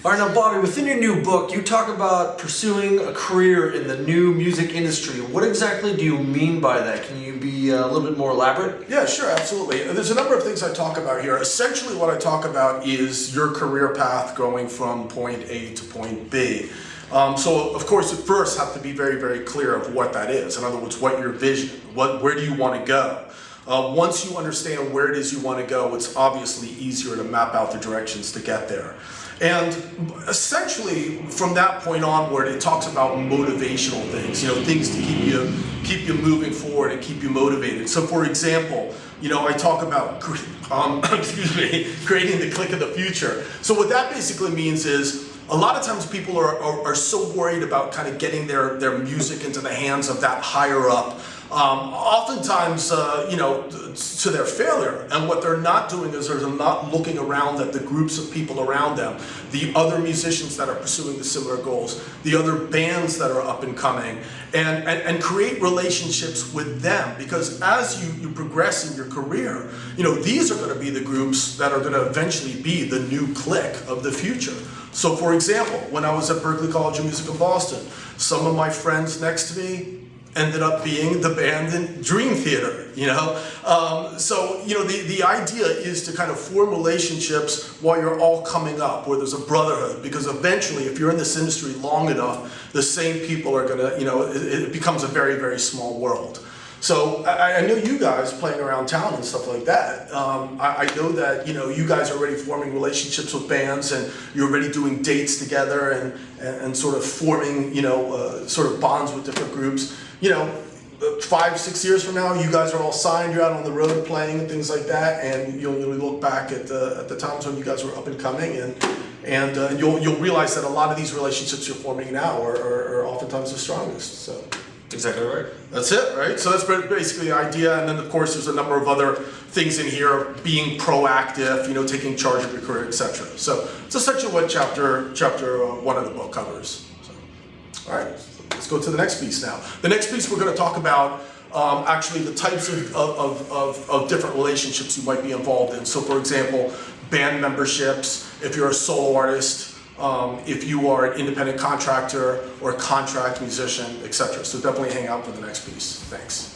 All right, now Bobby, within your new book, you talk about pursuing a career in the new music industry. What exactly do you mean by that? Can you be a little bit more elaborate? Yeah, sure, absolutely. There's a number of things I talk about here. Essentially what I talk about is your career path going from point A to point B. So of course, at first have to be very, very clear of what that is. In other words, what your vision, where do you want to go? Once you understand where it is you want to go, it's obviously easier to map out the directions to get there. And essentially, from that point onward, it talks about motivational things, things to keep you moving forward and keep you motivated. So for example, I talk about, creating the click of the future. So what that basically means is, a lot of times people are so worried about kind of getting their music into the hands of that higher up, oftentimes, to their failure. And what they're not doing is they're not looking around at the groups of people around them, the other musicians that are pursuing the similar goals, the other bands that are up and coming, and create relationships with them. Because as you progress in your career, these are going to be the groups that are going to eventually be the new clique of the future. So for example, when I was at Berklee College of Music in Boston, some of my friends next to me ended up being the band in Dream Theater, So, the idea is to kind of form relationships while you're all coming up, where there's a brotherhood, because eventually, if you're in this industry long enough, the same people are gonna, it becomes a very, very small world. So I know you guys playing around town and stuff like that. I know that you guys are already forming relationships with bands, and you're already doing dates together and sort of forming sort of bonds with different groups. 5-6 years from now, you guys are all signed, you're out on the road playing and things like that, and you'll look back at the times when you guys were up and coming, and you'll realize that a lot of these relationships you're forming now are oftentimes the strongest. So. Exactly right. That's it, right? So that's basically the idea, and then of course there's a number of other things in here, being proactive, taking charge of your career, etc. So it's essentially what chapter 1 of the book covers. So, all right, let's go to the next piece now. The next piece we're going to talk about actually the types of different relationships you might be involved in. So for example, band memberships, if you're a solo artist, if you are an independent contractor or a contract musician, etc. So definitely hang out for the next piece. Thanks.